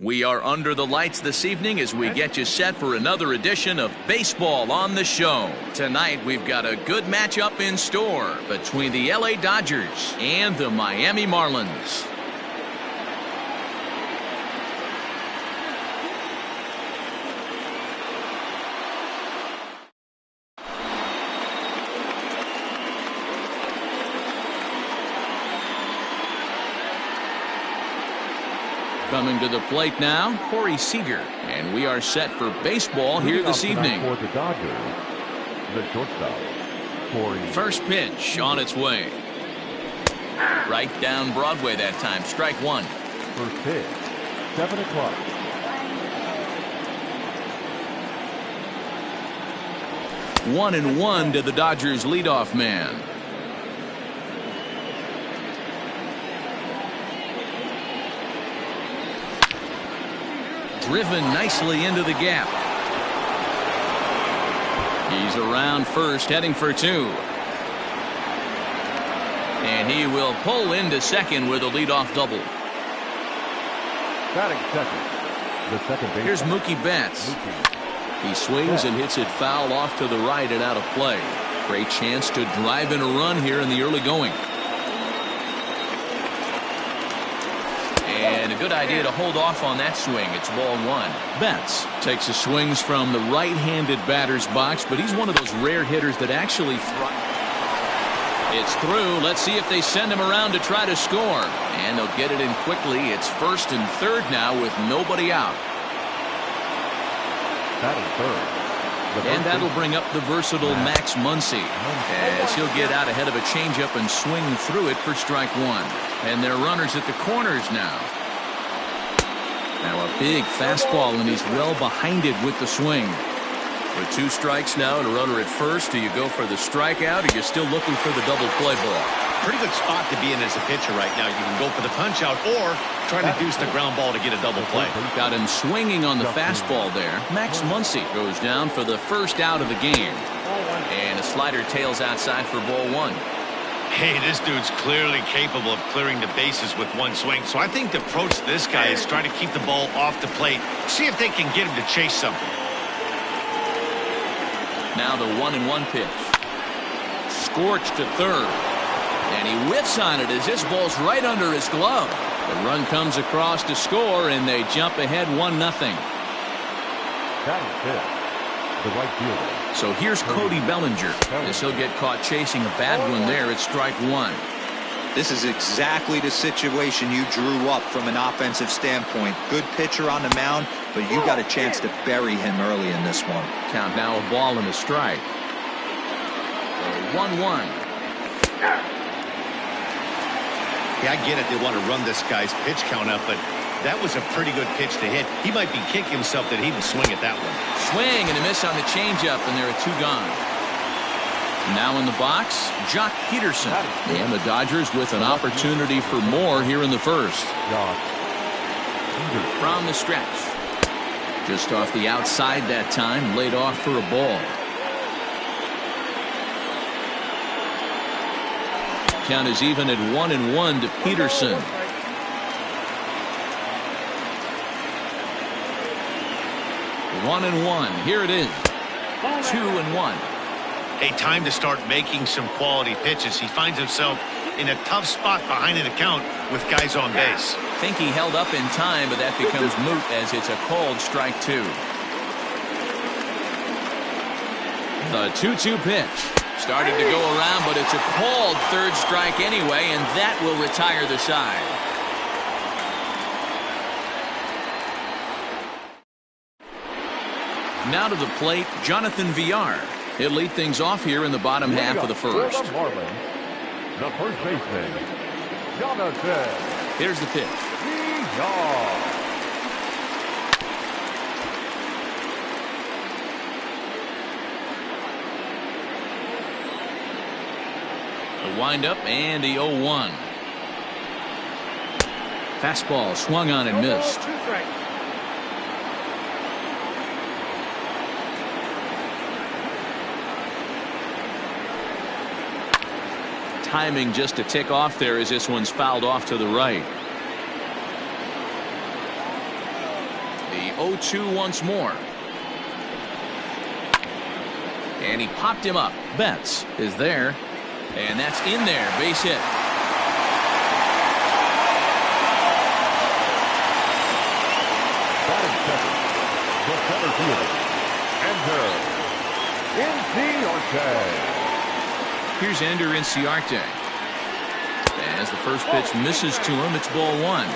We are under the lights this evening as we get you set for another edition of Baseball on the Show. Tonight, we've got a good matchup in store between the LA Dodgers and the Miami Marlins. Coming to the plate now, Corey Seager, and we are set for baseball here this evening. For the Dodgers, the shortstop, Corey. First pitch on its way. Right down Broadway that time. Strike one. First pitch, 7 o'clock. One and one to the Dodgers leadoff man. Driven nicely into the gap. He's around first, heading for two. And he will pull into second with a leadoff double. Batting second, the second baseman. Here's Mookie Betts. He swings and hits it foul off to the right and out of play. Great chance to drive in a run here in the early going. And a good idea to hold off on that swing. It's ball one. Betts takes the swings from the right-handed batter's box, but he's one of those rare hitters that actually It's through. Let's see if they send him around to try to score. And they'll get it in quickly. It's first and third now with nobody out. Batting third. And that'll bring up the versatile Max Muncy as he'll get out ahead of a changeup and swing through it for strike one. And they're runners at the corners now. Now a big fastball, and he's well behind it with the swing. With two strikes now and a runner at first, do you go for the strikeout or you're still looking for the double play ball? Pretty good spot to be in as a pitcher right now. You can go for the punch out or try to deuce the ground ball to get a double play. Got him swinging on the fastball there. Max Muncy goes down for the first out of the game. And a slider tails outside for ball one. Hey, this dude's clearly capable of clearing the bases with one swing. So I think the approach to this guy is trying to keep the ball off the plate. See if they can get him to chase something. Now the 1-1 pitch. Scorched to third. And he whiffs on it as this ball's right under his glove. The run comes across to score, and they jump ahead 1-0. Batting fifth, the right fielder. So here's Cody Bellinger as he'll get caught chasing a bad one there at strike one. This is exactly the situation you drew up from an offensive standpoint. Good pitcher on the mound, but you got a chance to bury him early in this one. Count now a ball and a strike. 1-1. Yeah, I get it. They want to run this guy's pitch count up, but that was a pretty good pitch to hit. He might be kicking himself that he didn't swing at that one. Swing and a miss on the changeup, and there are two gone. Now in the box, Jock Peterson. And the Dodgers with an opportunity for more here in the first. From the stretch. Just off the outside that time, laid off for a ball. Count is even at 1-1 to Peterson. 1-1. Here it is. 2-1. Hey, time to start making some quality pitches. He finds himself in a tough spot behind an account with guys on base. Think he held up in time, but that becomes moot as it's a called strike two. The 2-2 pitch. Started to go around, but it's a called third strike anyway, and that will retire the side. Now to the plate, Jonathan Villar. He'll lead things off here in the bottom half of the first. The first baseman, Jonathan. Here's the pitch. Villar. The windup and the 0-1. Fastball swung on and missed. Timing just to tick off there as this one's fouled off to the right. 0-2 once more. And he popped him up. Betts is there. And that's in there. Base hit. Batting second, the center fielder, Ender Inciarte. Here's Ender Inciarte. As the first pitch misses to him, it's ball one.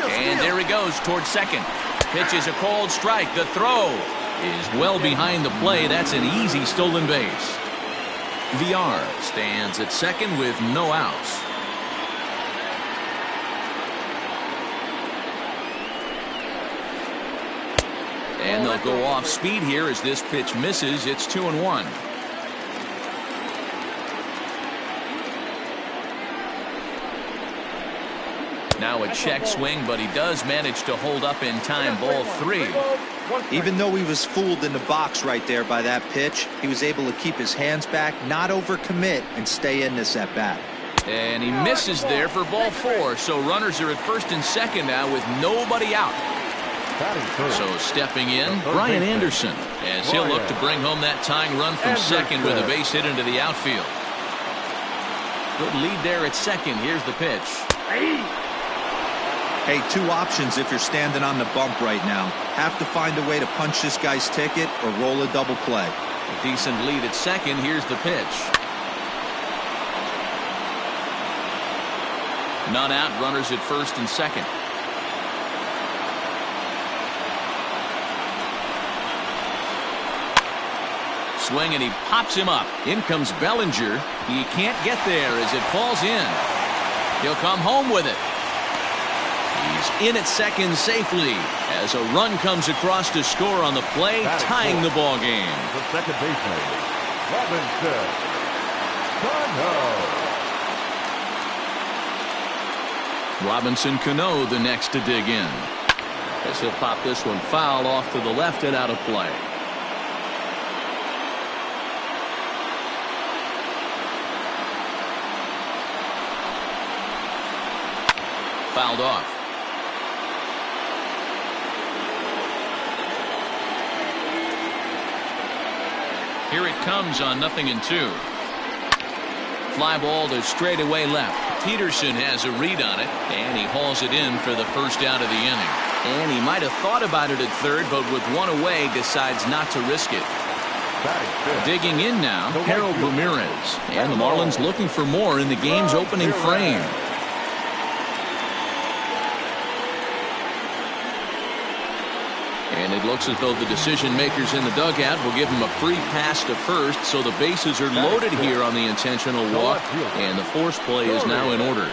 And there he goes towards second. Pitch is a called strike. The throw is well behind the play. That's an easy stolen base. Villar stands at second with no outs. And they'll go off speed here as this pitch misses. It's 2-1. Now a check swing, but he does manage to hold up in time. Ball three. Even though he was fooled in the box right there by that pitch, he was able to keep his hands back, not overcommit, and stay in this at bat. And he misses there for ball four. So runners are at first and second now with nobody out. So stepping in, Brian Anderson, as he'll look to bring home that tying run from second with a base hit into the outfield. Good lead there at second. Here's the pitch. Hey, two options if you're standing on the bump right now. Have to find a way to punch this guy's ticket or roll a double play. A decent lead at second. Here's the pitch. None out. Runners at first and second. Swing, and he pops him up. In comes Bellinger. He can't get there as it falls in. He'll come home with it. He's in at second safely as a run comes across to score on the play, tying the ball game. The second baseman, Robinson Cano. Robinson Cano the next to dig in, as he'll pop this one foul off to the left and out of play. Fouled off. Here it comes on 0-2. Fly ball to straightaway left. Peterson has a read on it, and he hauls it in for the first out of the inning. And he might have thought about it at third, but with one away, decides not to risk it. Digging in now, Harold Ramirez. And the Marlins looking for more in the game's opening frame. And it looks as though the decision makers in the dugout will give him a free pass to first, so the bases are loaded here on the intentional walk, and the force play is now in order.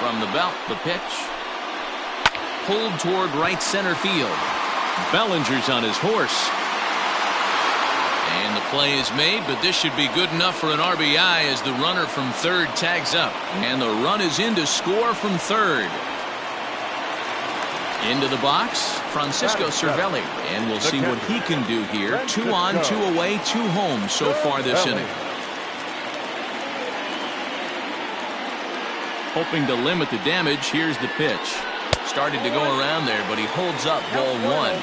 From the belt, the pitch. Pulled toward right center field. Bellinger's on his horse. And the play is made, but this should be good enough for an RBI as the runner from third tags up. And the run is in to score from third. Into the box, Francisco Cervelli. And we'll see what he can do here. 2 on, 2 away, 2 home so far this inning. Hoping to limit the damage, here's the pitch. Started to go around there, but he holds up ball one.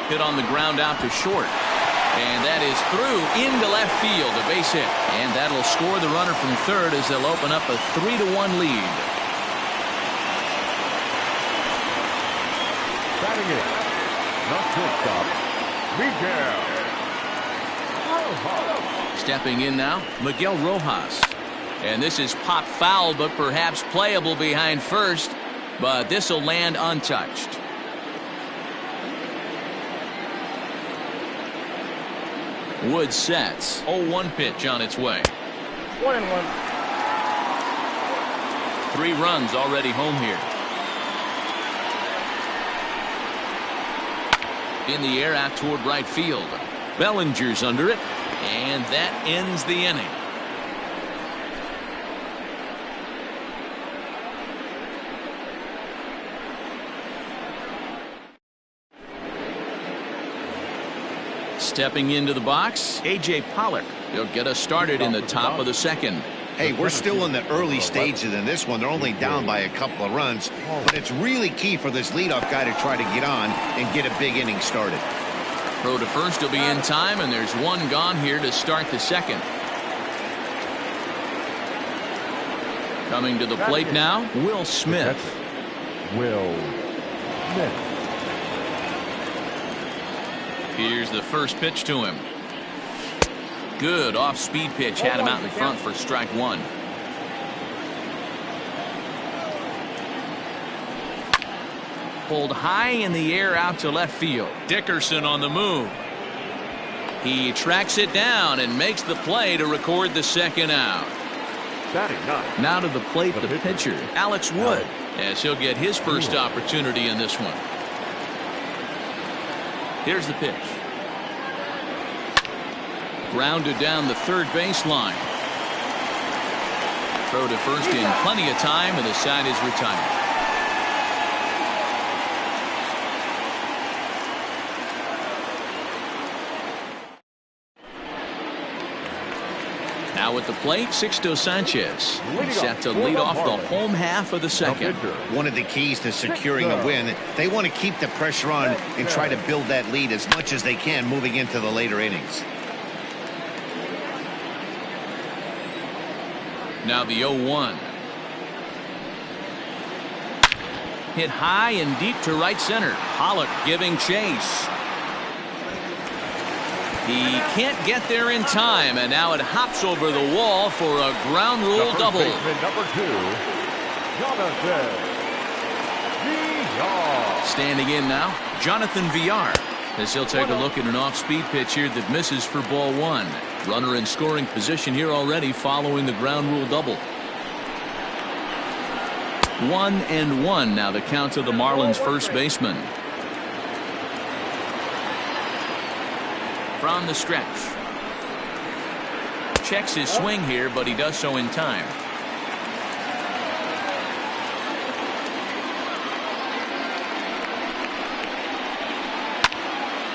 Hit on the ground out to short. And that is through into left field, a base hit. And that'll score the runner from third as they'll open up a 3-1 lead. Batting it, not shortstop, Miguel. Stepping in now, Miguel Rojas. And this is pop foul, but perhaps playable behind first. But this will land untouched. Wood sets. 0-1 pitch on its way. 1-1. 3 runs already home here. In the air out toward right field. Bellinger's under it, and that ends the inning. Stepping into the box, A.J. Pollock. He'll get us started in the top of the second. Hey, we're still in the early stages in this one. They're only down by a couple of runs, but it's really key for this leadoff guy to try to get on and get a big inning started. Throw to first will be in time, and there's one gone here to start the second. Coming to the plate now, Will Smith. Will Smith. Here's the first pitch to him. Good off-speed pitch, had him out in front for strike one. Pulled high in the air out to left field. Dickerson on the move. He tracks it down and makes the play to record the second out. Now to the plate, the pitcher, Alex Wood, as he'll get his first opportunity in this one. Here's the pitch. Grounded down the third baseline. Throw to first in plenty of time, and the side is retired. Now at the plate, Sixto Sanchez. He's set to lead off the home half of the second. One of the keys to securing a win, they want to keep the pressure on and try to build that lead as much as they can moving into the later innings. Now the 0-1. Hit high and deep to right center. Pollock giving chase. He can't get there in time, and now it hops over the wall for a ground rule double. Number 2, Jonathan Villar. Standing in now, Jonathan Villar, as he'll take a look at an off-speed pitch here that misses for ball one. Runner in scoring position here already following the ground rule double. 1-1 now the count to the Marlins first baseman. From the stretch. Checks his swing here, but he does so in time.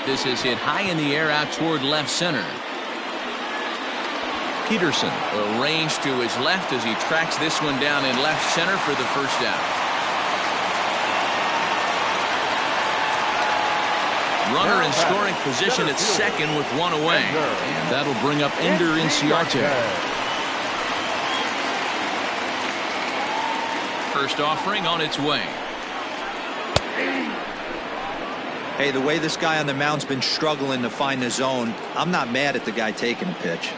This is hit high in the air out toward left center. Peterson arranged to his left as he tracks this one down in left center for the first out. Runner in scoring position at second with one away. And that'll bring up Ender Inciarte. First offering on its way. Hey, the way this guy on the mound's been struggling to find the zone, I'm not mad at the guy taking a pitch.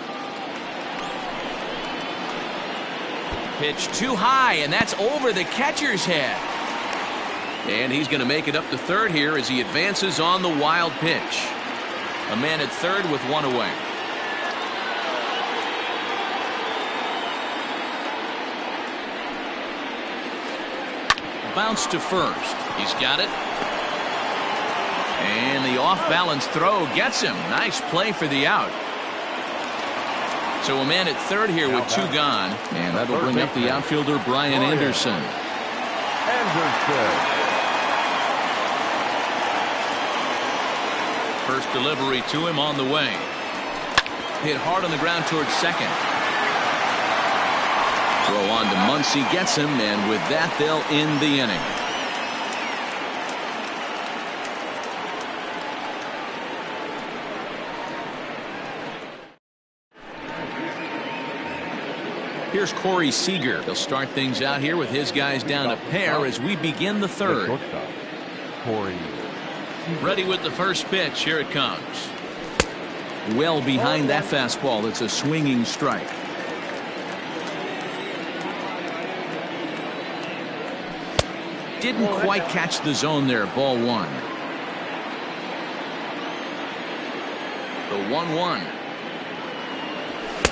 Pitch too high, and that's over the catcher's head. And he's going to make it up to third here as he advances on the wild pitch. A man at third with one away. Bounce to first. He's got it. And the off-balance throw gets him. Nice play for the out. So a man at third here with two gone. And that'll bring up the outfielder Brian Anderson. First delivery to him on the way. Hit hard on the ground towards second. Throw on to Muncy gets him, and with that they'll end the inning. Here's Corey Seager. He'll start things out here with his guys down a pair as we begin the third. Ready with the first pitch. Here it comes. Well behind that fastball. It's a swinging strike. Didn't quite catch the zone there. Ball one. The 1-1.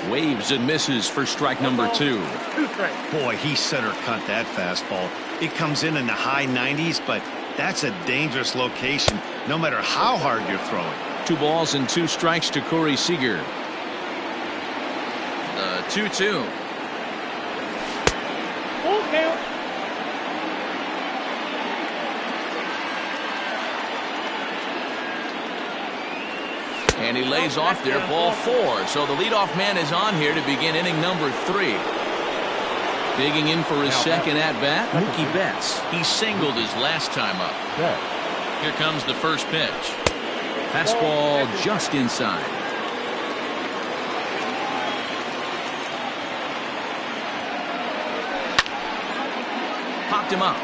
Waves and misses for strike number two. Boy, he center cut that fastball. It comes in the high 90s, but that's a dangerous location no matter how hard you're throwing. 2 balls and 2 strikes to Corey Seager. The 2-2. Full count. And he lays off there, ball 4. So the leadoff man is on here to begin inning number 3. Digging in for his second at-bat, Mookie Betts. He singled his last time up. Here comes the first pitch. Fastball just inside. Popped him up.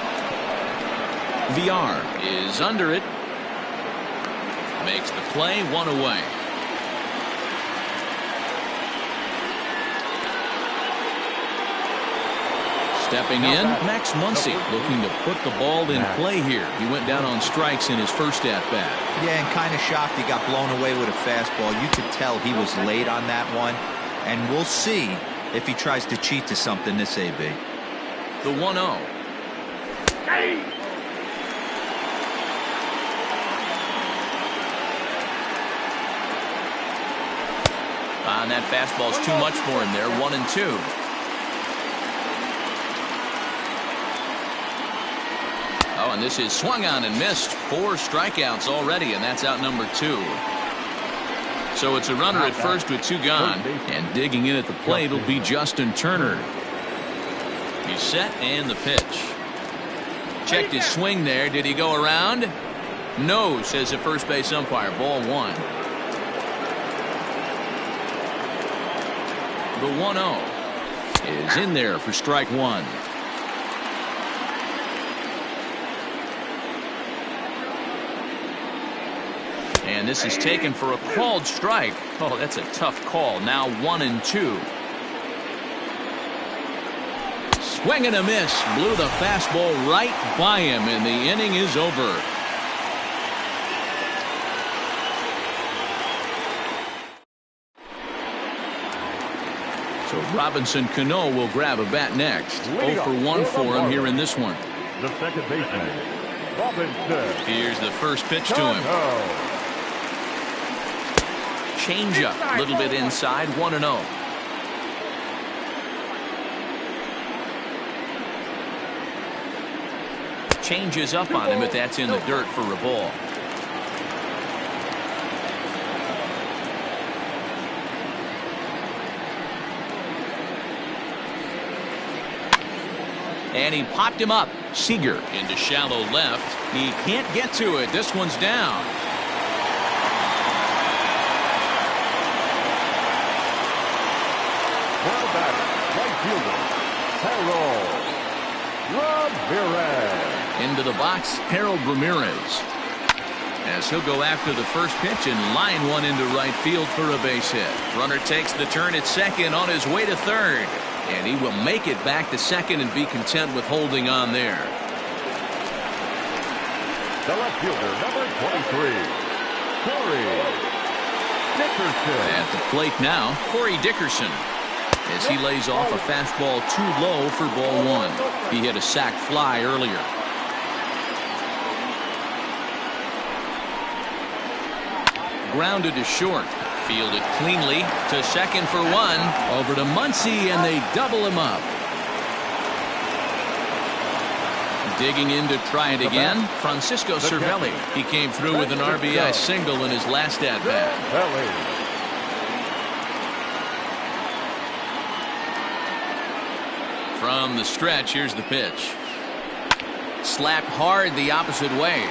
VR is under it. Makes the play, 1 away. Stepping in, Max Muncy looking to put the ball in play here. He went down on strikes in his first at-bat. Yeah, and kind of shocked he got blown away with a fastball. You could tell he was late on that one. And we'll see if he tries to cheat to something this AB. The 1-0. And that fastball's too much for him there. 1-2. Oh, and this is swung on and missed. 4 strikeouts already, and that's out number 2. So it's a runner at first with 2 gone. And digging in at the plate will be Justin Turner. He's set, and the pitch. Checked his swing there. Did he go around? No, says the first base umpire. Ball 1. The 1-0 is in there for strike 1. And this is taken for a called strike. Oh, that's a tough call. Now 1-2. Swing and a miss. Blew the fastball right by him, and the inning is over. So Robinson Cano will grab a bat next. 0 for 1 for him here in this one. The second baseman, Robinson. Here's the first pitch to him. Change up, a little bit inside, 1-0. Changes up on him, but that's in the dirt for a ball. And he popped him up. Seager into shallow left. He can't get to it. This one's down. Now batter, right fielder, Harold Ramirez. Into the box, Harold Ramirez. As he'll go after the first pitch and line one into right field for a base hit. Runner takes the turn at second on his way to third. And he will make it back to second and be content with holding on there. The left fielder, number 23, Corey Dickerson. At the plate now, Corey Dickerson. As he lays off a fastball too low for ball 1. He hit a sac fly earlier. Grounded to short. Fielded cleanly to second for 1. Over to Muncy, and they double him up. Digging in to try it again, Francisco Cervelli. He came through with an RBI single in his last at-bat. From the stretch, here's the pitch. Slapped hard the opposite way.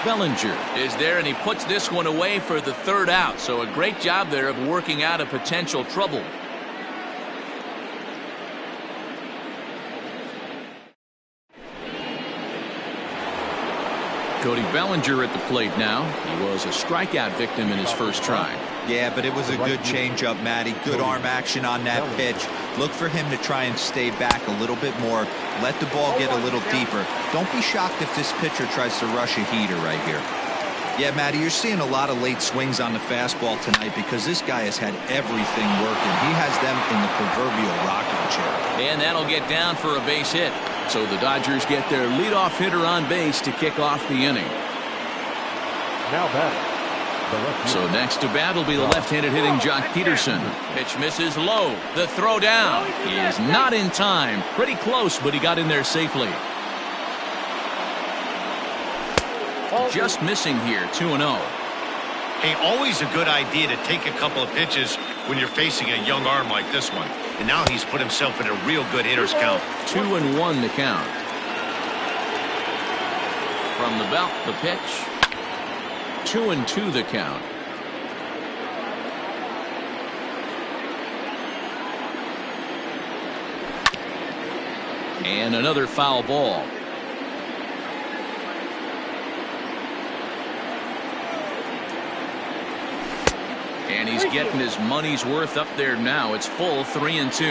Bellinger is there, and he puts this one away for the third out. So a great job there of working out a potential trouble. Cody Bellinger at the plate now. He was a strikeout victim in his first try. Yeah, but it was a good changeup, Matty. Good arm action on that pitch. Look for him to try and stay back a little bit more. Let the ball get a little deeper. Don't be shocked if this pitcher tries to rush a heater right here. Yeah, Matty, you're seeing a lot of late swings on the fastball tonight because this guy has had everything working. He has them in the proverbial rocking chair. And that'll get down for a base hit. So the Dodgers get their leadoff hitter on base to kick off the inning. Now batting. So next to bat will be the left-handed hitting Jock Peterson. Pitch misses low. The throw down. He is not in time. Pretty close, but he got in there safely. Just missing here, 2-0. Hey, always a good idea to take a couple of pitches when you're facing a young arm like this one. And now he's put himself in a real good hitter's count. 2-1 the count. From the belt, the pitch. 2-2 the count. And another foul ball. And he's getting his money's worth up there now. It's full 3-2.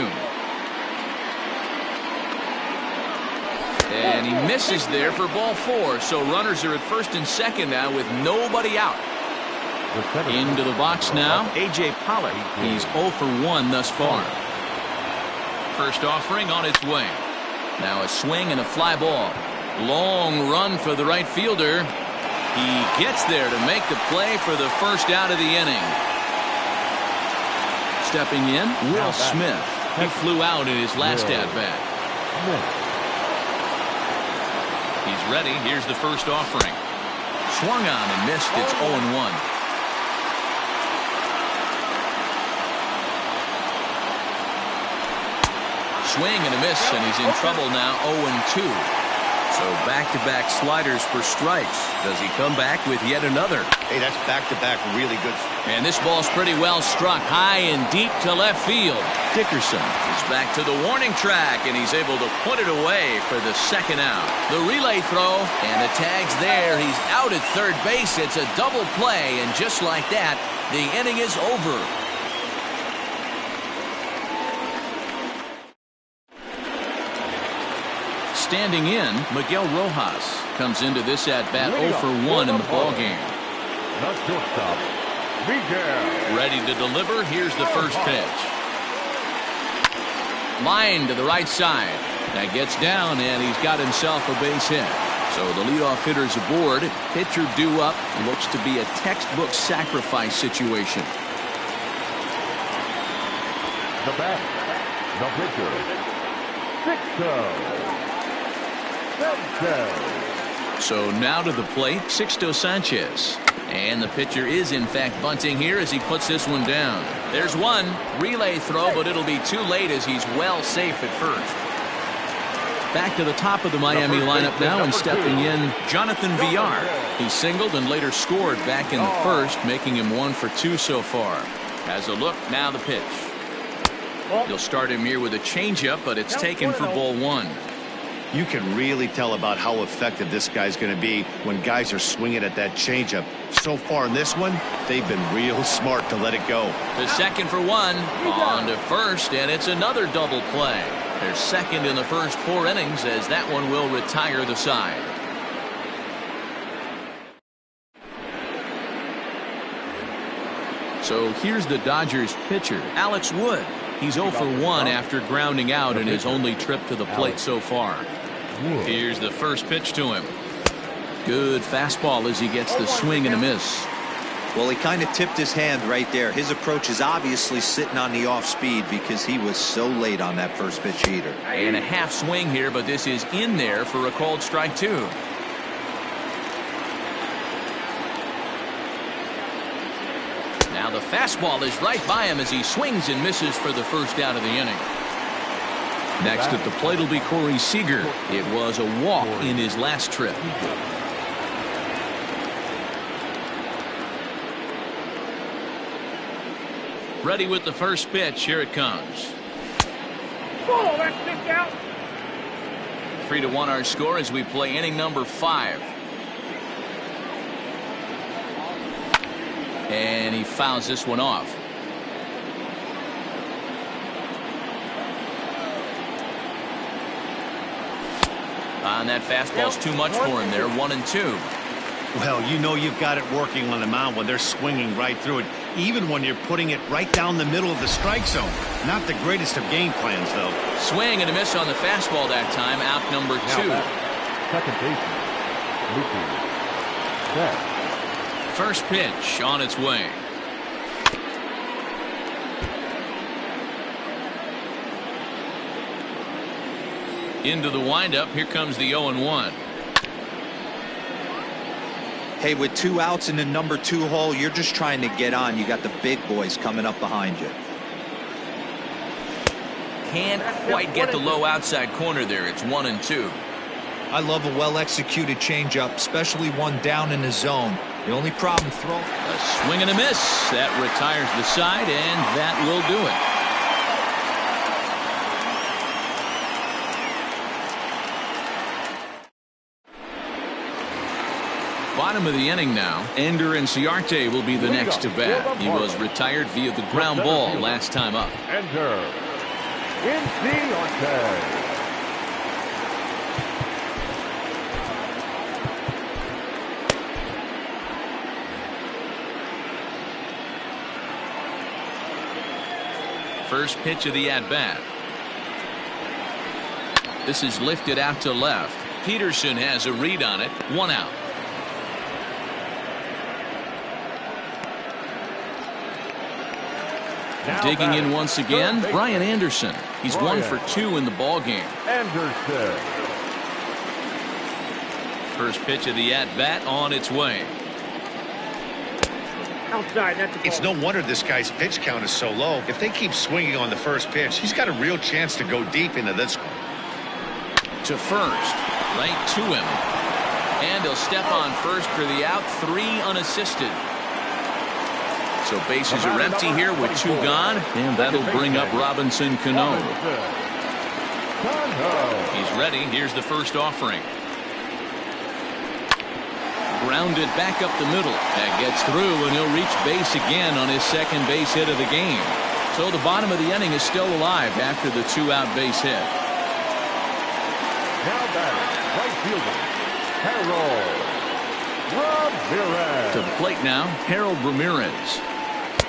And he misses there for ball 4. So runners are at first and second now with nobody out. Into the box now, A.J. Pollock. He's 0 for 1 thus far. First offering on its way. Now a swing and a fly ball. Long run for the right fielder. He gets there to make the play for the first out of the inning. Stepping in, Will Smith. He flew out in his last at-bat. He's ready. Here's the first offering. Swung on and missed. It's 0-1. Swing and a miss, and he's in trouble now. 0-2. So back-to-back sliders for strikes. Does he come back with yet another? Hey, that's back-to-back really good. And this ball's pretty well struck high and deep to left field. Dickerson is back to the warning track, and he's able to put it away for the second out. The relay throw, and the tag's there. He's out at third base. It's a double play, and just like that, the inning is over. Standing in, Miguel Rojas comes into this at-bat 0 for 1 in the ballgame. The shortstop, Miguel. Ready to deliver. Here's the first pitch. Line to the right side. That gets down, and he's got himself a base hit. So the leadoff hitter's aboard. Pitcher due up. Looks to be a textbook sacrifice situation. The bat, the pitcher, Sixto. So now to the plate, Sixto Sanchez. And the pitcher is in fact bunting here as he puts this one down. There's one relay throw, but it'll be too late as he's well safe at first. Back to the top of the Miami lineup now, and stepping in, Jonathan Villar. He singled and later scored back in the first, making him 1 for 2 so far. Has a look, now the pitch. You'll start him here with a changeup, but it's taken for ball 1. You can really tell about how effective this guy's going to be when guys are swinging at that changeup. So far in this one, they've been real smart to let it go. The second for 1, on to first, and it's another double play. They're second in the first 4 innings as that one will retire the side. So here's the Dodgers pitcher, Alex Wood. He's 0 for 1 after grounding out in his only trip to the plate so far. Here's the first pitch to him. Good fastball as he gets the swing and a miss. Well, he kind of tipped his hand right there. His approach is obviously sitting on the off speed because he was so late on that first pitch heater. And a half swing here, but this is in there for a called strike 2. Now the fastball is right by him as he swings and misses for the first out of the inning. Next at the plate will be Corey Seager. It was a walk in his last trip. Ready with the first pitch. Here it comes. 3-1 our score as we play inning number 5. And he fouls this one off. And that fastball's too much for him there. 1-2. Well, you know you've got it working on the mound when they're swinging right through it, even when you're putting it right down the middle of the strike zone. Not the greatest of game plans, though. Swing and a miss on the fastball that time. Out number 2. Second baseman, Mookie Betts. First pitch on its way. Into the windup. Here comes the 0-1. Hey, with 2 outs in the number 2 hole, you're just trying to get on. You got the big boys coming up behind you. Can't quite get the low outside corner there. It's 1-2. I love a well-executed changeup, especially one down in the zone. The only problem throwing. A swing and a miss. That retires the side, and that will do it. Bottom of the inning now. Ender Inciarte will be the next to bat. He was retired via the ground ball last time up. Ender Inciarte. First pitch of the at-bat. This is lifted out to left. Peterson has a read on it. 1 out. Digging in once again, Brian Anderson. He's 1 for 2 in the ball game. Anderson. First pitch of the at-bat on its way. Outside, that's the ball. It's no wonder this guy's pitch count is so low. If they keep swinging on the first pitch, he's got a real chance to go deep into this. To first, right to him. And he'll step on first for the out. 3 unassisted. So bases are empty here with 2 gone, and that'll bring up Robinson Cano. He's ready. Here's the first offering. Grounded back up the middle. That gets through, and he'll reach base again on his second base hit of the game. So the bottom of the inning is still alive after the 2-out base hit. Now batting, right fielder, Harold Ramirez. To the plate now, Harold Ramirez.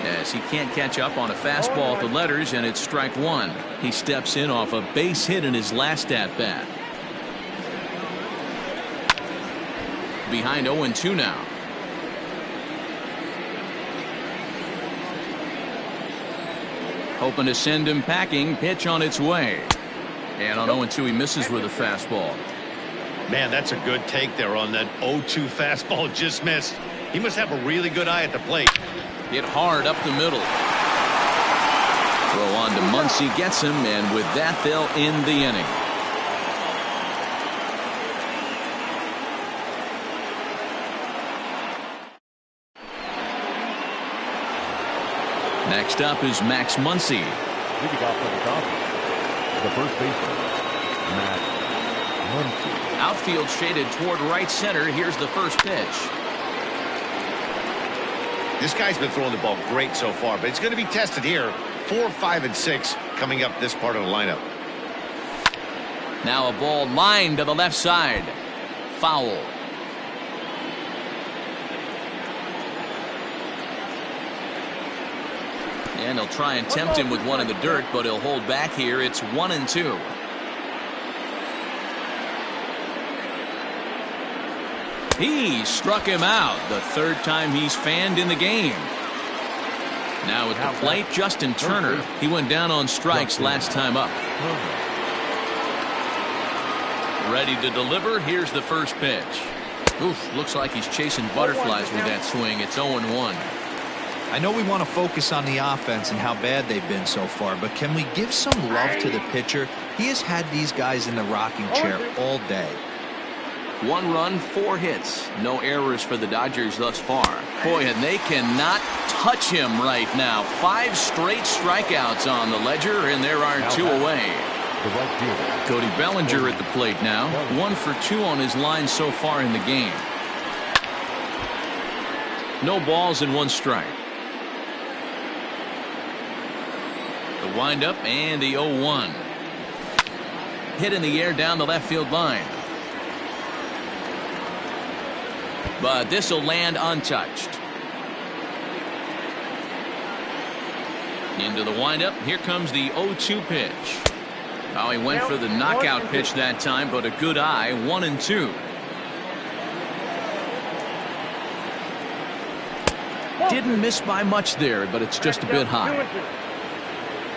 As he can't catch up on a fastball at the letters, and it's strike 1. He steps in off a base hit in his last at-bat. Behind 0-2 now. Hoping to send him packing. Pitch on its way. And on 0-2 he misses with a fastball. Man, that's a good take there on that 0-2 fastball just missed. He must have a really good eye at the plate. Hit hard up the middle. Throw on to Muncy, gets him, and with that they'll end the inning. Next up is Max Muncy. Leading off on the top, the first baseman, Max Muncy. Outfield shaded toward right center. Here's the first pitch. This guy's been throwing the ball great so far, but it's going to be tested here. 4, 5, and 6 coming up this part of the lineup. Now a ball lined to the left side. Foul. And he'll try and tempt him with one in the dirt, but he'll hold back here. It's 1-2. He struck him out. The 3rd time he's fanned in the game. Now at the plate, Justin Turner. He went down on strikes last time up. Ready to deliver. Here's the first pitch. Oof, looks like he's chasing butterflies with that swing. It's 0-1. I know we want to focus on the offense and how bad they've been so far, but can we give some love to the pitcher? He has had these guys in the rocking chair all day. 1 run, 4 hits. No errors for the Dodgers thus far. Boy, and they cannot touch him right now. 5 straight strikeouts on the ledger, and there are 2 away. Cody Bellinger at the plate now. 1 for 2 on his line so far in the game. No balls and 1 strike. The windup and the 0-1. Hit in the air down the left field line. But this will land untouched. Into the windup. Here comes the 0-2 pitch. Oh, he went for the knockout pitch that time, but a good eye. 1-2. Didn't miss by much there, but it's just a bit high.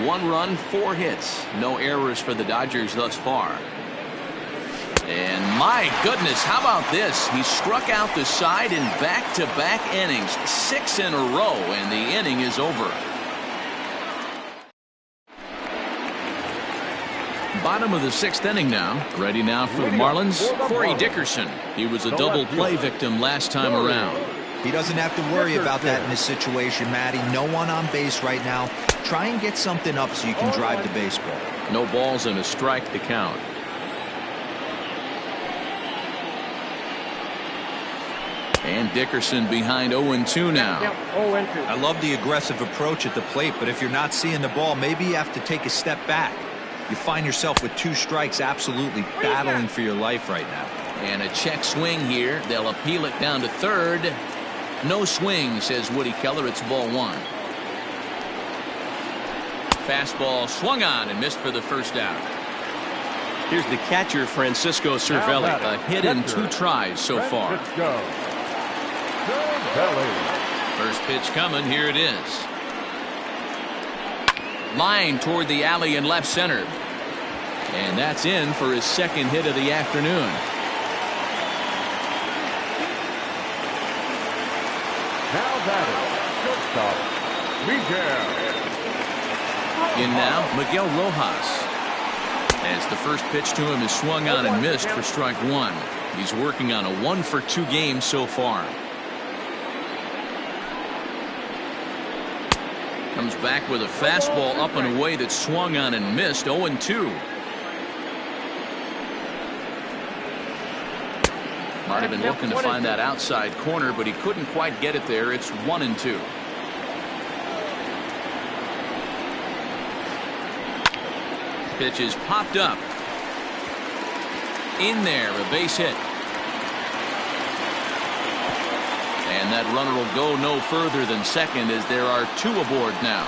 1 run, 4 hits. No errors for the Dodgers thus far. And my goodness, how about this? He struck out the side in back-to-back innings, 6 in a row, and the inning is over. Bottom of the 6th inning now. Ready now for the Marlins, Corey Dickerson. He was a double play victim last time around. He doesn't have to worry about that in this situation, Matty. No one on base right now. Try and get something up so you can drive the baseball. No balls and a strike to count. And Dickerson behind 0-2 now. I love the aggressive approach at the plate, but if you're not seeing the ball, maybe you have to take a step back. You find yourself with 2 strikes, absolutely battling for your life right now. And a check swing here. They'll appeal it down to third. No swing, says Woody Keller. It's ball 1. Fastball swung on and missed for the first out. Here's the catcher, Francisco Cervelli. A hit in 2 tries so far. First pitch coming. Here it is. Line toward the alley in left center. And that's in for his 2nd hit of the afternoon. Now batting, shortstop, Miguel. In now, Miguel Rojas. As the first pitch to him is swung on and missed for strike 1. He's working on a 1-for-2 game so far. Comes back with a fastball up and away that swung on and missed. 0-2. Might have been looking to find that outside corner, but he couldn't quite get it there. It's 1-2. Pitch is popped up. In there, a base hit. And that runner will go no further than second as there are 2 aboard now.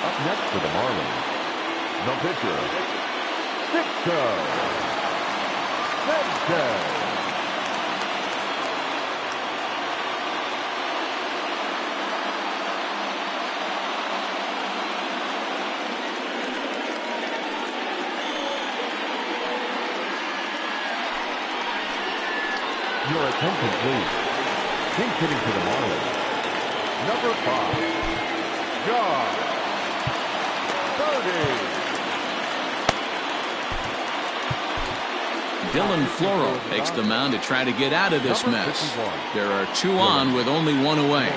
Up next for the Marlins, the pitcher, Victor Sanchez. Your attention, please. Team hitting to the Marlins. Number 5, Josh Birdie. Dylan Floro takes the mound to try to get out of this mess. There are 2 on with only 1 away.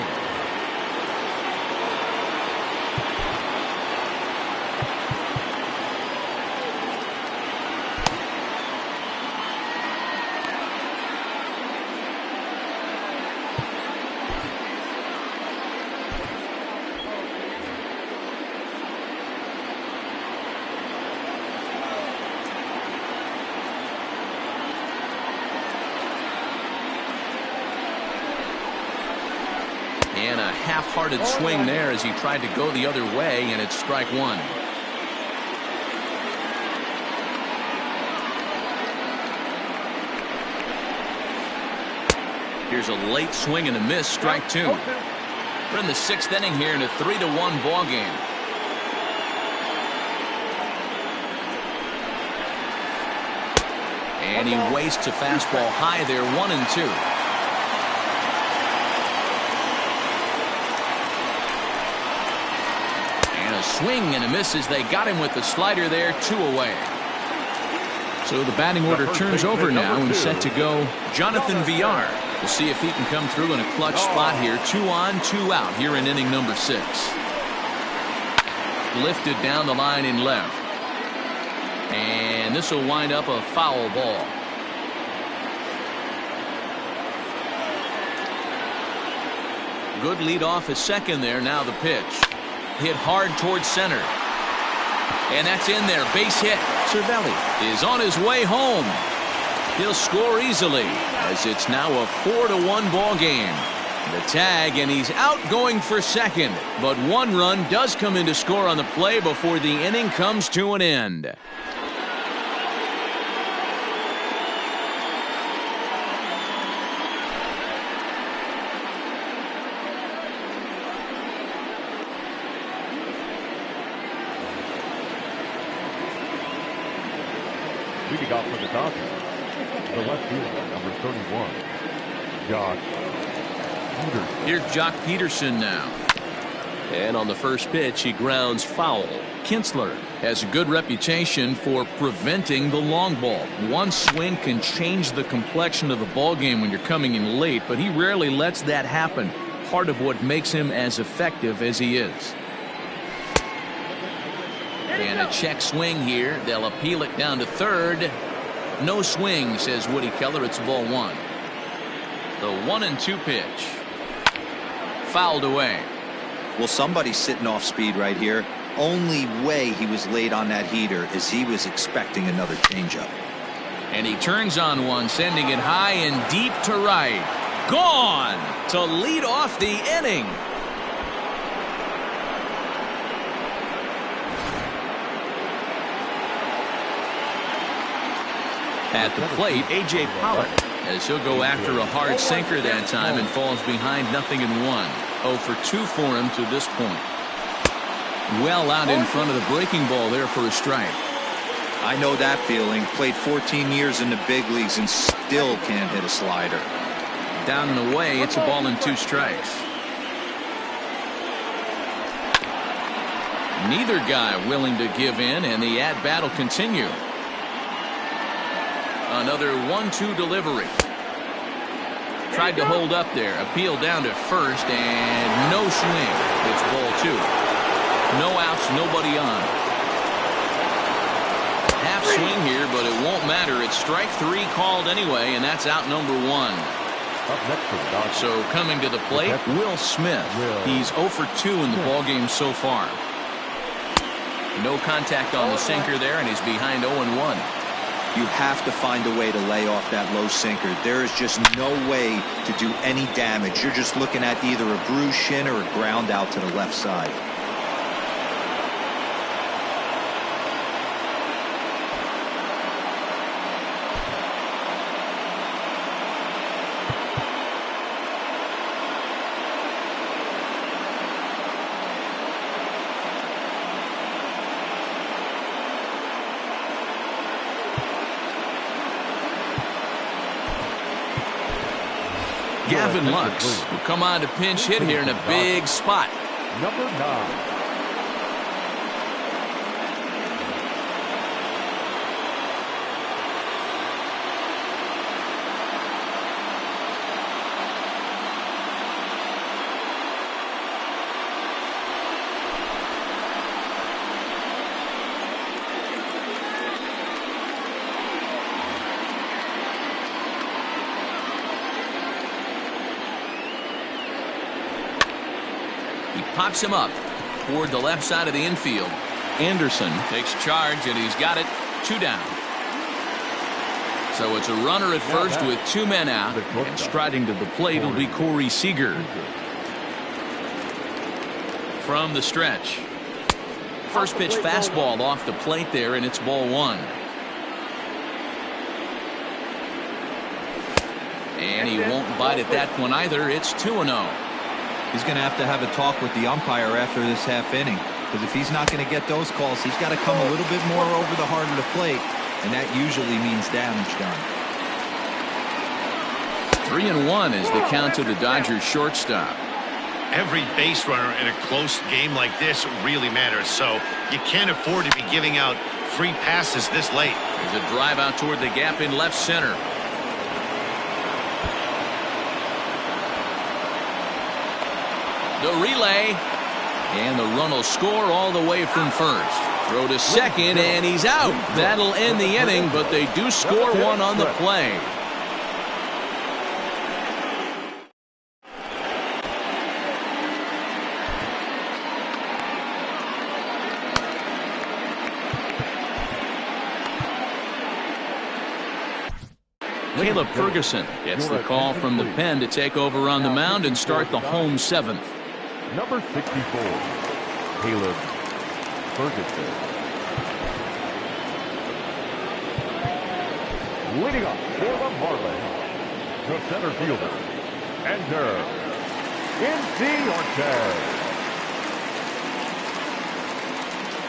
And a half-hearted swing there as he tried to go the other way, and it's strike 1. Here's a late swing and a miss, strike 2. We're in the 6th inning here in a 3-1 ball game. And he wastes a fastball high there, 1-2. Swing and a miss as they got him with the slider there, 2 away. So the batting order turns over now and set to go Jonathan Villar. We'll see if he can come through in a clutch spot here. 2 on, 2 out here in inning number 6. Lifted down the line in left. And this will wind up a foul ball. Good lead off at second there. Now the pitch. Hit hard towards center. And that's in there. Base hit. Cervelli is on his way home. He'll score easily as it's now a 4-1 ball game. The tag, and he's out going for second. But 1 run does come in to score on the play before the inning comes to an end. We Leading off for the Dodgers, the left fielder, number 31, Joc Pederson. Here's Joc Pederson now. And on the first pitch, he grounds foul. Kinsler has a good reputation for preventing the long ball. One swing can change the complexion of the ball game when you're coming in late, but he rarely lets that happen. Part of what makes him as effective as he is. And a check swing here. They'll appeal it down to third. No swing, says Woody Keller. It's ball one. The 1-2 pitch. Fouled away. Well, somebody's sitting off speed right here. Only way he was late on that heater is he was expecting another changeup. And he turns on one, sending it high and deep to right. Gone to lead off the inning. At the plate, A.J. Pollock, as he'll go after a hard sinker that time and falls behind 0-1. 0 for 2 for him to this point. Well out in front of the breaking ball there for a strike. I know that feeling. Played 14 years in the big leagues and still can't hit a slider. Down and away, it's a ball and 2 strikes. Neither guy willing to give in, and the at-bat will continue. Another 1-2 delivery. Tried to hold up there. Appeal down to first, and no swing. It's ball 2. No outs, nobody on. Half swing here, but it won't matter. It's strike 3 called anyway, and that's out number 1. Up next for the Dodgers. So coming to the plate, Will Smith. He's 0 for 2 in the ballgame so far. No contact on the sinker there, and he's behind 0-1. You have to find a way to lay off that low sinker. There is just no way to do any damage. You're just looking at either a bruised shin or a ground out to the left side. Gavin Lux will come on to pinch hit here in a big spot. Number 9. Pops him up toward the left side of the infield. Anderson takes charge, and he's got it 2 down. So it's a runner at first with 2 men out, and striding to the plate will be Corey Seager. From the stretch. First pitch fastball off the plate there, and it's ball 1. And he won't bite at that one either. It's 2-0. He's going to have a talk with the umpire after this half inning, because if he's not going to get those calls, he's got to come a little bit more over the heart of the plate, and that usually means damage done. 3-1 is the count to the Dodgers shortstop. Every base runner in a close game like this really matters, so you can't afford to be giving out free passes this late. There's a drive out toward the gap in left center. The relay, and the run will score all the way from first. Throw to second, and he's out. That'll end the inning, but they do score 1 on the play. Caleb Ferguson gets the call from the pen to take over on the mound and start the home 7th. Number 64, Caleb Ferguson. Leading up for the Marlins, the center fielder, Ender Inciarte.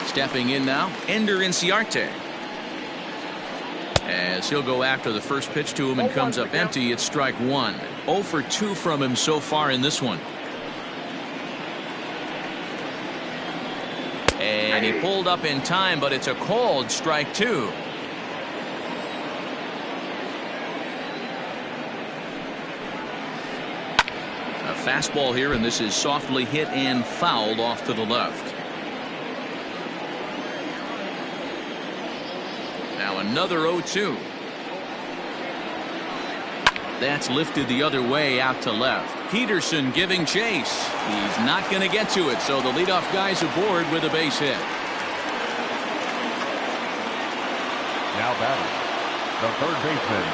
Stepping in now, Ender Inciarte. As he'll go after the first pitch to him and comes up empty. It's strike one. 0 for 2 from him so far in this one. And he pulled up in time, but it's a called strike two. A fastball here, and this is softly hit and fouled off to the left. Now another 0-2. That's lifted the other way out to left. Peterson giving chase. He's not going to get to it, so the leadoff guy's aboard with a base hit. Now batting, the third baseman,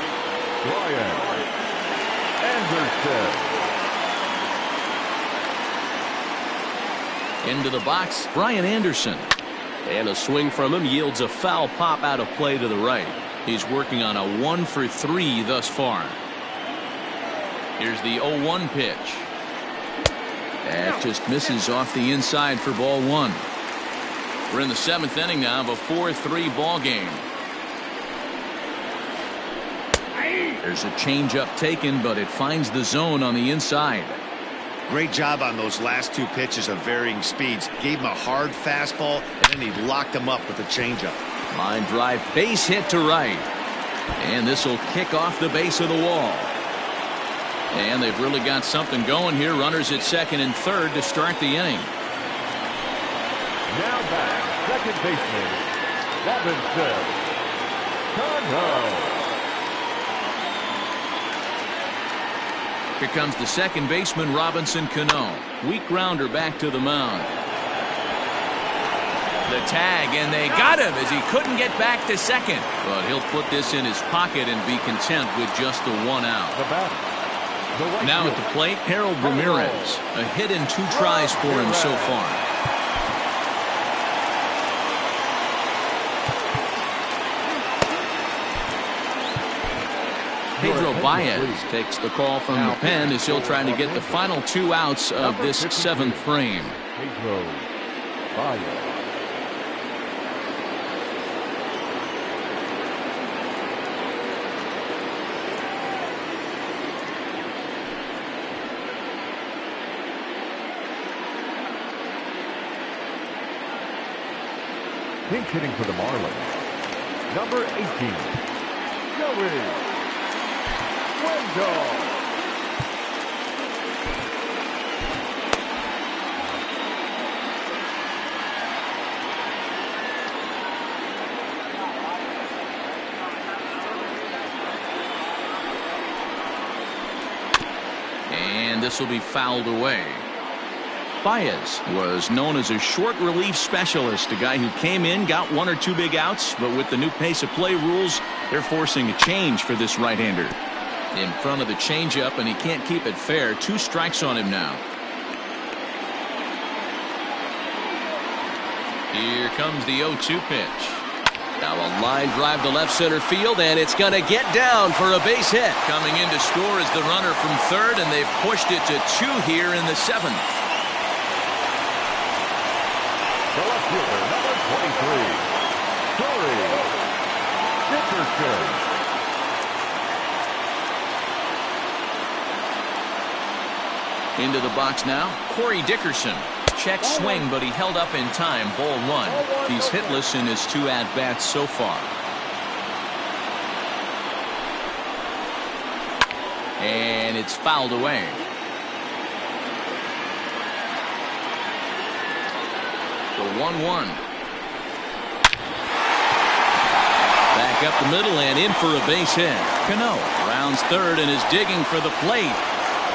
Brian Anderson. Into the box, Brian Anderson. And a swing from him yields a foul pop out of play to the right. He's working on a 1 for 3 thus far. Here's the 0-1 pitch. That just misses off the inside for ball one. We're in the 7th inning now of a 4-3 ball game. There's a changeup taken, but it finds the zone on the inside. Great job on those last two pitches of varying speeds. Gave him a hard fastball, and then he locked him up with a changeup. Line drive, base hit to right. And this will kick off the base of the wall. And they've really got something going here. Runners at second and third to start the inning. Now back, second baseman, Robinson Cano. Here comes the second baseman, Robinson Cano. Weak grounder back to the mound. The tag, and they got him as he couldn't get back to second. But he'll put this in his pocket and be content with just the one out. The batter, the right Now at fielder, the plate, Harold Ramirez. A hit and 2 tries for him so far. Pedro Baez takes the call from the pen as he'll try to get the final 2 outs of this 7th frame. Pedro Baez. Pinch hitting for the Marlins, number 18, Joey Wendell. And this will be fouled away. Baez was known as a short relief specialist, a guy who came in, got 1 or 2 big outs, but with the new pace of play rules, they're forcing a change for this right-hander. In front of the changeup, and he can't keep it fair. 2 strikes on him now. Here comes the 0-2 pitch. Now a line drive to left center field, and it's going to get down for a base hit. Coming in to score is the runner from third, and they've pushed it to 2 here in the 7th. The left fielder, number 23, Corey Dickerson. Into the box now, Corey Dickerson. Check swing, but he held up in time. Ball 1. He's hitless in his 2 at-bats so far. And it's fouled away. The 1-1. Back up the middle and in for a base hit. Cano rounds third and is digging for the plate.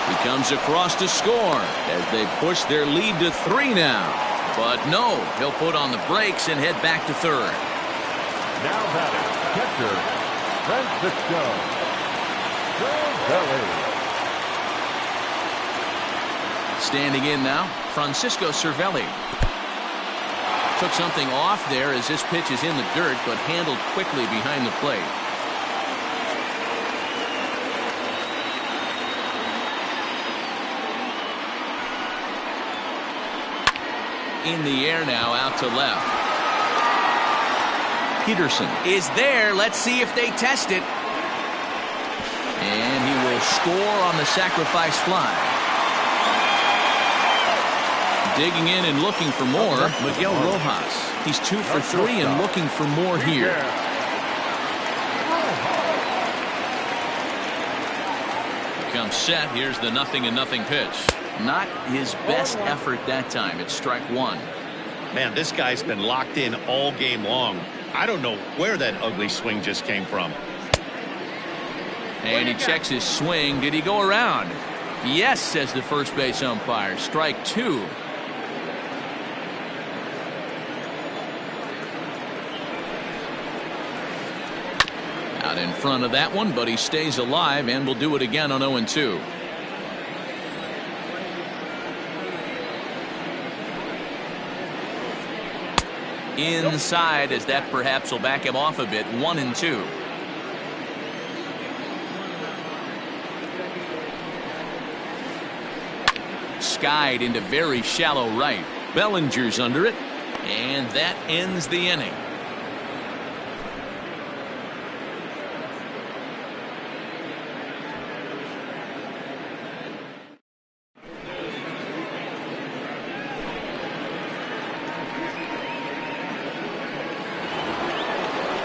He comes across to score as they push their lead to 3 now. But no, he'll put on the brakes and head back to third. Now batting, catcher, Francisco Cervelli. Standing in now, Francisco Cervelli. Took something off there as this pitch is in the dirt, but handled quickly behind the plate. In the air now, out to left. Peterson Is there. Let's see if they test it. and he will score on the sacrifice fly. Digging in and looking for more, Miguel Rojas. He's 2 for 3 and looking for more here. Comes set. Here's the 0-0 pitch. Not his best effort that time. It's strike one. Man, this guy's been locked in all game long. I don't know where that ugly swing just came from. And he checks his swing. Did he go around? Yes, says the first base umpire. Strike two. Out in front of that one, but he stays alive and will do it again on 0-2. Inside, as that perhaps will back him off a bit. 1-2. Skied into very shallow right. Bellinger's under it, and that ends the inning.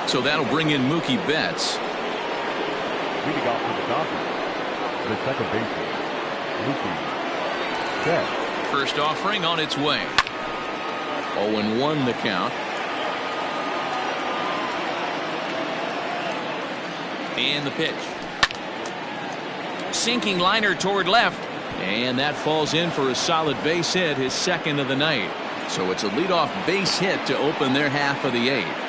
So that'll bring in Mookie Betts. Leading off for the Dodgers, the second baseman, Mookie Betts. First offering on its way. 0-1 the count. And the pitch. Sinking liner toward left. And that falls in for a solid base hit, his second of the night. So it's a leadoff base hit to open their half of the eighth.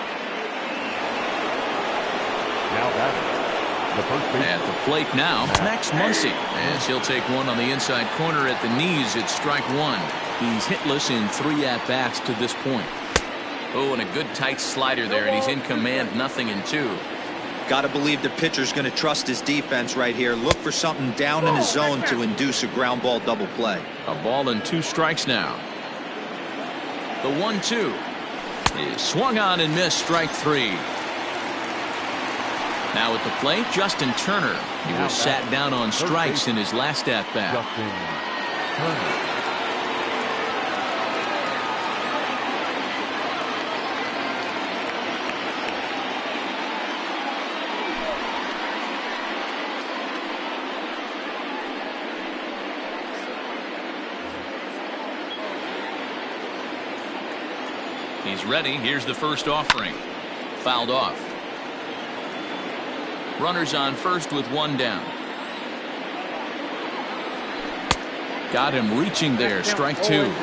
Now batting, the first baseman. At the plate now, Max Muncy, as he'll take one on the inside corner at the knees. It's strike one. He's hitless in 3 at-bats to this point. Oh, and a good tight slider there, and he's in command, 0-2. Got to believe the pitcher's going to trust his defense right here. Look for something down in his zone to induce a ground ball double play. A ball and 2 strikes now. The 1-2 is swung on and missed, strike 3. Now at the plate, Justin Turner. He was sat down on strikes in his last at-bat. Justin Turner. He's ready. Here's the first offering. Fouled off. Runners on first with 1 down. Got him reaching there. Strike 2.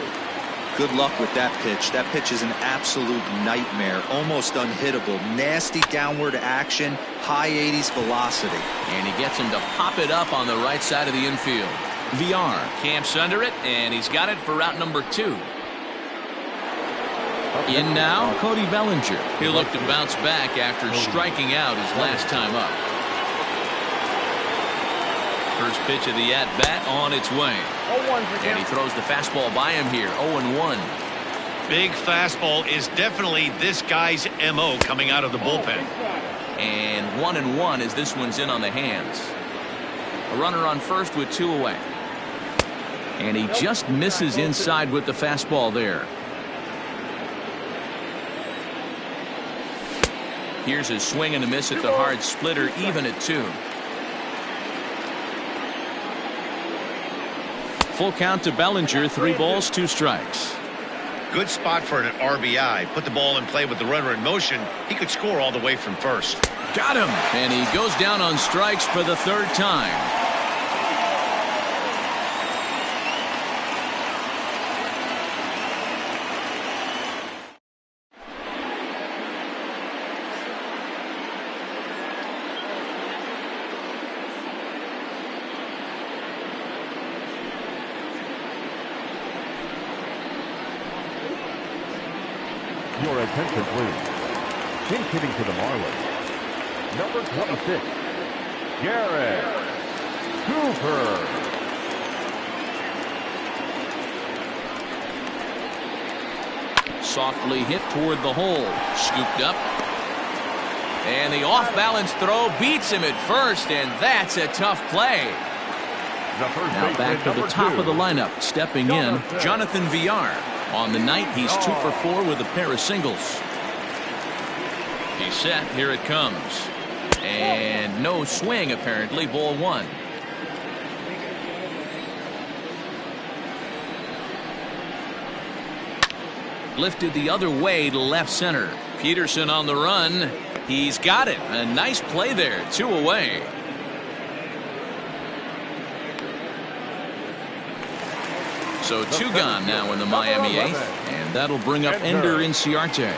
Good luck with that pitch. That pitch is an absolute nightmare. Almost unhittable. Nasty downward action. High 80s velocity. And he gets him to pop it up on the right side of the infield. VR camps under it, and he's got it for route number 2. In now, Cody Bellinger. He'll look to bounce back after striking out his last time up. First pitch of the at-bat on its way. And he throws the fastball by him here. 0-1. Big fastball is definitely this guy's MO coming out of the bullpen. And 1-1 as this one's in on the hands. A runner on first with 2 away. And he just misses inside with the fastball there. Here's a swing and a miss at the hard splitter, even at 2. Full count to Bellinger, 3 balls, 2 strikes. Good spot for an RBI. Put the ball in play with the runner in motion. He could score all the way from first. Got him. And he goes down on strikes for the 3rd time. Your attention, please. Pin hitting to the Marlins, number 26, Garrett Cooper. Softly hit toward the hole. Scooped up. And the off-balance throw beats him at first, and that's a tough play. Now back to the top of the lineup, stepping in, Jonathan Villar. On the night, he's 2 for 4 with a pair of singles. He's set. Here it comes. And no swing, apparently. Ball 1. Lifted the other way to left center. Peterson on the run. He's got it. A nice play there. 2 away. So 2 gone now in the Miami 8th. And that'll bring up Ender Inciarte.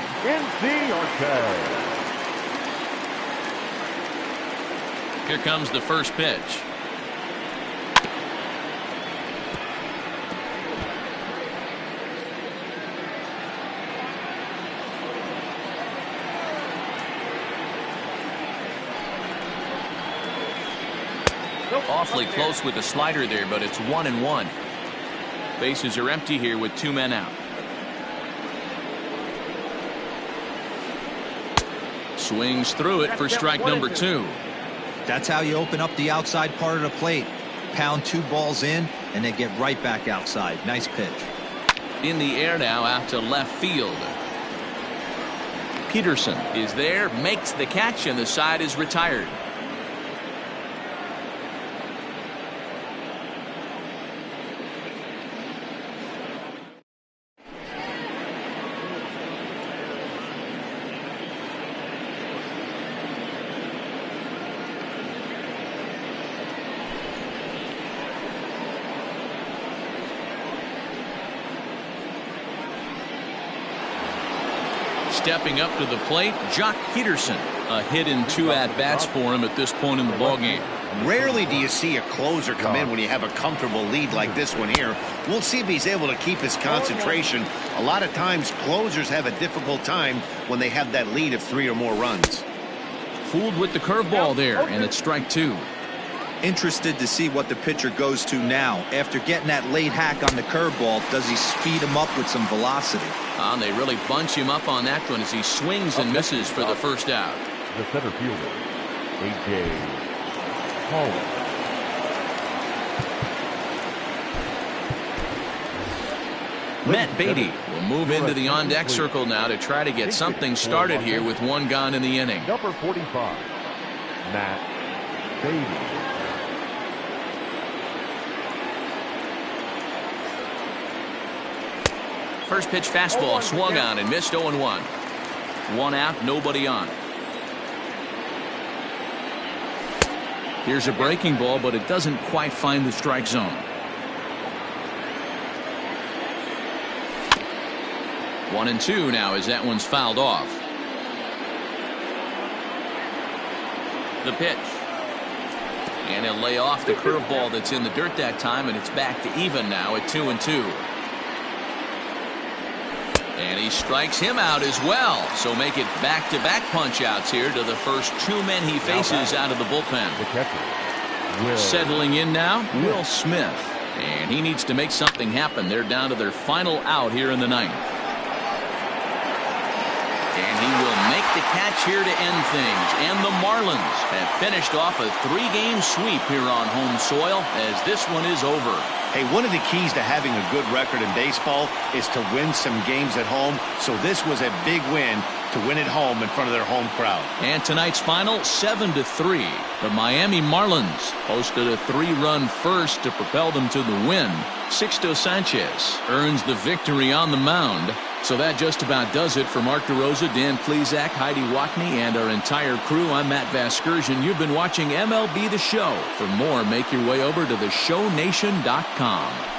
Here comes the first pitch. Awfully close with the slider there, but it's 1-1. Bases are empty here with 2 men out. Swings through it for strike number 2. That's how you open up the outside part of the plate. Pound 2 balls in and then get right back outside. Nice pitch. In the air now out to left field. Peterson is there, makes the catch, and the side is retired. Stepping up to the plate, Jock Peterson. A hit in 2 at-bats for him at this point in the ballgame. Rarely do you see a closer come in when you have a comfortable lead like this one here. We'll see if he's able to keep his concentration. A lot of times, closers have a difficult time when they have that lead of 3 or more runs. Fooled with the curveball there, and it's strike 2. Interested to see what the pitcher goes to now. After getting that late hack on the curveball, does he speed him up with some velocity? They really bunch him up on that one as he swings and misses for the first out. The center fielder, A.J. Holland. Matt Beatty will move into the on-deck circle now to try to get something started here with 1 gone in the inning. Number 45, Matt Beatty. First pitch fastball swung on and missed. 0-1. 1 out, nobody on. Here's a breaking ball, but it doesn't quite find the strike zone. 1-2 now as that one's fouled off. The pitch. And he'll lay off the curveball that's in the dirt that time, and it's back to even now at 2-2. And he strikes him out as well. So make it back-to-back punch-outs here to the first 2 men he faces out of the bullpen. The catcher, settling in now, Will Smith. And he needs to make something happen. They're down to their final out here in the 9th. And he will make the catch here to end things. And the Marlins have finished off a 3-game sweep here on home soil as this one is over. Hey, one of the keys to having a good record in baseball is to win some games at home. So this was a big win to win at home in front of their home crowd. And tonight's final, 7-3. The Miami Marlins posted a 3-run first to propel them to the win. Sixto Sanchez earns the victory on the mound. So that just about does it for Mark DeRosa, Dan Plesac, Heidi Watney, and our entire crew. I'm Matt Vasgersian. You've been watching MLB The Show. For more, make your way over to theshownation.com.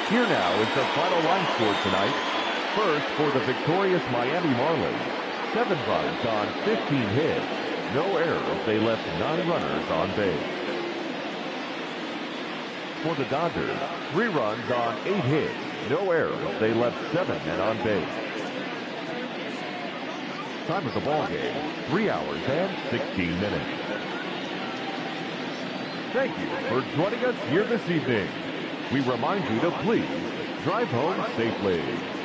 Here now is the final line score tonight. First, for the victorious Miami Marlins, 7 runs on 15 hits. No errors. They left 9 runners on base. For the Dodgers, 3 runs on 8 hits. No errors. They left 7 men on base. time of the ball game, 3 hours and 16 minutes. Thank you for joining us here this evening. We remind you to please drive home safely.